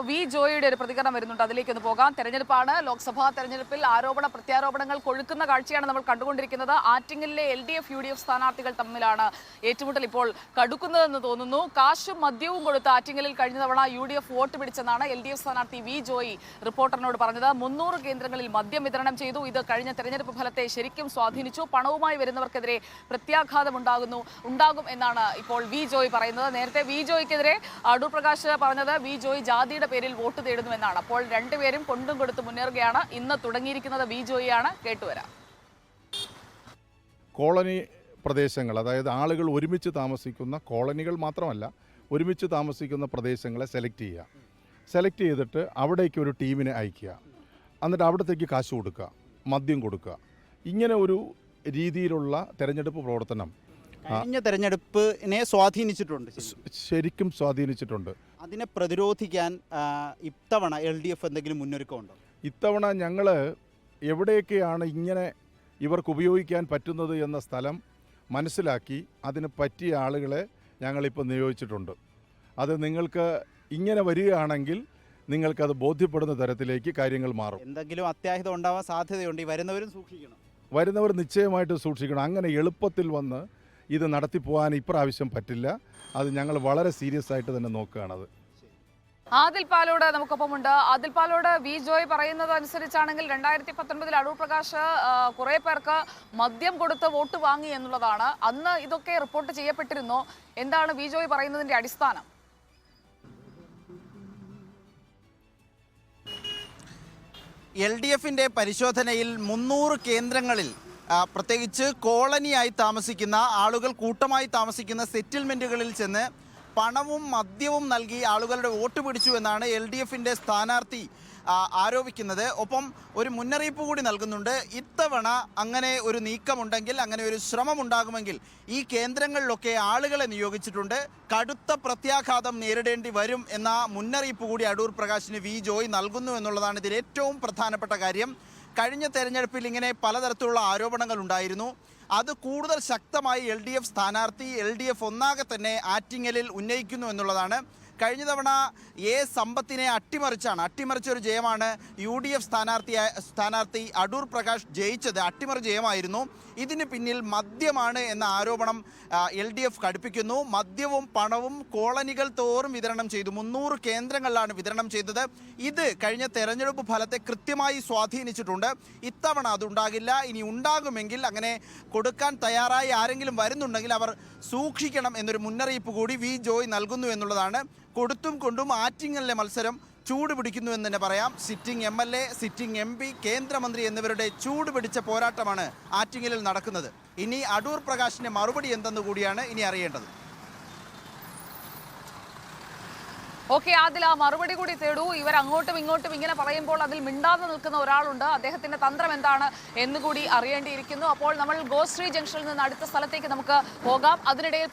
V ജോയിയുടെ ഒരു പ്രതികരണം വരുന്നുണ്ട്, അതിലേക്ക് ഒന്ന് പോകാം. തെരഞ്ഞെടുപ്പാണ്, ലോക്സഭാ തെരഞ്ഞെടുപ്പിൽ ആരോപണ പ്രത്യാരോപണങ്ങൾ കൊഴുക്കുന്ന കാഴ്ചയാണ് നമ്മൾ കണ്ടുകൊണ്ടിരിക്കുന്നത്. ആറ്റിങ്ങലിലെ LDF UDF സ്ഥാനാർത്ഥികൾ തമ്മിലാണ് ഏറ്റുമുട്ടൽ ഇപ്പോൾ കടുക്കുന്നതെന്ന് തോന്നുന്നു. കാശും മദ്യവും കൊടുത്ത് ആറ്റിങ്ങലിൽ കഴിഞ്ഞ തവണ UDF വോട്ട് പിടിച്ചെന്നാണ് LDF സ്ഥാനാർത്ഥി വി ജോയി റിപ്പോർട്ടറിനോട് പറഞ്ഞത്. 300 കേന്ദ്രങ്ങളിൽ മദ്യം വിതരണം ചെയ്തു. ഇത് കഴിഞ്ഞ തെരഞ്ഞെടുപ്പ് ഫലത്തെ ശരിക്കും സ്വാധീനിച്ചു. പണവുമായി വരുന്നവർക്കെതിരെ പ്രത്യാഘാതം ഉണ്ടാകും എന്നാണ് ഇപ്പോൾ വി ജോയി പറയുന്നത്. നേരത്തെ വി ജോയിക്കെതിരെ അടൂർ പ്രകാശ് പറഞ്ഞത് വി ജോയി ജാതിയുടെ പേരിൽ വോട്ട് തേടുന്നുവെന്നാണ്. അപ്പോൾ രണ്ടുപേരും കൊണ്ടും കൊടുത്ത് മുന്നേറുകയാണ്. ഇന്ന് തുടങ്ങിയിരിക്കുന്നത് വി ജോയിയാണ്. കേട്ടുവരാം. കോളനി പ്രദേശങ്ങൾ, അതായത് ആളുകൾ ഒരുമിച്ച് താമസിക്കുന്ന കോളനികൾ മാത്രമല്ല, ഒരുമിച്ച് താമസിക്കുന്ന പ്രദേശങ്ങളെ സെലക്ട് ചെയ്തിട്ട് അവിടേക്ക് ഒരു ടീമിനെ അയക്കുക. എന്നിട്ട് അവിടത്തേക്ക് കാശ് കൊടുക്കുക, മദ്യം കൊടുക്കുക. ഇങ്ങനെ ഒരു രീതിയിലുള്ള തെരഞ്ഞെടുപ്പ് പ്രവർത്തനം കഴിഞ്ഞ തെരഞ്ഞെടുപ്പിനെ സ്വാധീനിച്ചിട്ടുണ്ട്, ശരിക്കും സ്വാധീനിച്ചിട്ടുണ്ട്. അതിനെ പ്രതിരോധിക്കാൻ ഇത്തവണ LDF എന്തെങ്കിലും മുന്നൊരുക്കമുണ്ടോ? ഇത്തവണ ഞങ്ങൾ എവിടെയൊക്കെയാണ് ഇങ്ങനെ ഇവർക്ക് ഉപയോഗിക്കാൻ പറ്റുന്നത് എന്ന സ്ഥലം മനസ്സിലാക്കി അതിന് പറ്റിയ ആളുകളെ ഞങ്ങളിപ്പോൾ നിയോഗിച്ചിട്ടുണ്ട്. അത് നിങ്ങൾക്ക് ഇങ്ങനെ വരികയാണെങ്കിൽ നിങ്ങൾക്കത് ബോധ്യപ്പെടുന്ന തരത്തിലേക്ക് കാര്യങ്ങൾ മാറും. എന്തെങ്കിലും അത്യാഹിതം ഉണ്ടാവാൻ സാധ്യതയുണ്ട്. ഈ വരുന്നവരും സൂക്ഷിക്കണം. വരുന്നവർ നിശ്ചയമായിട്ട് സൂക്ഷിക്കണം. അങ്ങനെ എളുപ്പത്തിൽ വന്ന് ഇത് നടത്തിപ്പോകാൻ ഇപ്രാവശ്യം പറ്റില്ല. അത് ഞങ്ങൾ വളരെ സീരിയസ് ആയിട്ട് തന്നെ നോക്കുകയാണത്. ആദിൽ പാലോട് നമുക്കൊപ്പമുണ്ട്. ആദിൽ പാലോട്, വി ജോയ് പറയുന്നത് അനുസരിച്ചാണെങ്കിൽ 2019 അടൂർ പ്രകാശ് കുറെ പേർക്ക് മദ്യം കൊടുത്ത് വോട്ട് വാങ്ങി എന്നുള്ളതാണ്. അന്ന് ഇതൊക്കെ റിപ്പോർട്ട് ചെയ്യപ്പെട്ടിരുന്നോ? എന്താണ് വി ജോയ് പറയുന്നതിന്റെ അടിസ്ഥാനം? LDFിൻ്റെ പരിശോധനയിൽ 300 കേന്ദ്രങ്ങളിൽ പ്രത്യേകിച്ച് കോളനിയായി താമസിക്കുന്ന ആളുകൾ, കൂട്ടമായി താമസിക്കുന്ന സെറ്റിൽമെൻറ്റുകളിൽ ചെന്ന് പണവും മദ്യവും നൽകി ആളുകളുടെ വോട്ട് പിടിച്ചു എന്നാണ് LDFിൻ്റെ സ്ഥാനാർത്ഥി ആരോപിക്കുന്നത്. ഒപ്പം ഒരു മുന്നറിയിപ്പ് കൂടി നൽകുന്നുണ്ട്. ഇത്തവണ അങ്ങനെ ഒരു നീക്കമുണ്ടെങ്കിൽ, അങ്ങനെ ഒരു ശ്രമമുണ്ടാകുമെങ്കിൽ ഈ കേന്ദ്രങ്ങളിലൊക്കെ ആളുകളെ നിയോഗിച്ചിട്ടുണ്ട്, കടുത്ത പ്രത്യാഘാതം നേരിടേണ്ടി വരും എന്ന മുന്നറിയിപ്പ് കൂടി അടൂർ പ്രകാശിന് വി ജോയ് നൽകുന്നു എന്നുള്ളതാണ് ഇതിൽ ഏറ്റവും പ്രധാനപ്പെട്ട കാര്യം. കഴിഞ്ഞ തെരഞ്ഞെടുപ്പിൽ ഇങ്ങനെ പലതരത്തിലുള്ള ആരോപണങ്ങൾ ഉണ്ടായിരുന്നു. അത് കൂടുതൽ ശക്തമായി LDF സ്ഥാനാർത്ഥി, LDF ഒന്നാകെ തന്നെ ആറ്റിങ്ങലിൽ ഉന്നയിക്കുന്നു എന്നുള്ളതാണ്. കഴിഞ്ഞ തവണ സമ്പത്തിനെ അട്ടിമറിച്ചൊരു ജയമാണ് UDF സ്ഥാനാർത്ഥി അടൂർ പ്രകാശ് ജയിച്ചത്. അട്ടിമറി ജയമായിരുന്നു. ഇതിന് പിന്നിൽ മദ്യമാണ് എന്ന ആരോപണം LDF കടുപ്പിക്കുന്നു. മദ്യവും പണവും കോളനികൾ തോറും വിതരണം ചെയ്തു. 300 കേന്ദ്രങ്ങളിലാണ് വിതരണം ചെയ്തത്. ഇത് കഴിഞ്ഞ തെരഞ്ഞെടുപ്പ് ഫലത്തെ കൃത്യമായി സ്വാധീനിച്ചിട്ടുണ്ട്. ഇത്തവണ അതുണ്ടാകില്ല. ഇനി ഉണ്ടാകുമെങ്കിൽ, അങ്ങനെ കൊടുക്കാൻ തയ്യാറായി ആരെങ്കിലും വരുന്നുണ്ടെങ്കിൽ അവർ സൂക്ഷിക്കണം എന്നൊരു മുന്നറിയിപ്പ് കൂടി വി ജോയ് നൽകുന്നു എന്നുള്ളതാണ്. കൊടുത്തും കൊണ്ടും ആറ്റിങ്ങലിലെ മത്സരം ചൂട് പിടിക്കുന്നു എന്ന് തന്നെ പറയാം. സിറ്റിംഗ് MLA, സിറ്റിംഗ് MP, കേന്ദ്രമന്ത്രി എന്നിവരുടെ ചൂട് പിടിച്ച പോരാട്ടമാണ് ആറ്റിങ്ങലിൽ നടക്കുന്നത്. ഇനി അടൂർ പ്രകാശിന്റെ മറുപടി എന്തെന്ന് കൂടിയാണ് ഇനി അറിയേണ്ടത്. ഓക്കെ ആദിൽ, ആ മറുപടി കൂടി തേടൂ. ഇവർ അങ്ങോട്ടും ഇങ്ങോട്ടും ഇങ്ങനെ പറയുമ്പോൾ അതിൽ മിണ്ടാതെ നിൽക്കുന്ന ഒരാളുണ്ട്. അദ്ദേഹത്തിന്റെ തന്ത്രം എന്താണ് എന്നുകൂടി അറിയേണ്ടിയിരിക്കുന്നു. അപ്പോൾ നമ്മൾ ഗോശ്രീ ജംഗ്ഷനിൽ നിന്ന് അടുത്ത സ്ഥലത്തേക്ക് നമുക്ക് പോകാം. അതിനിടയിൽ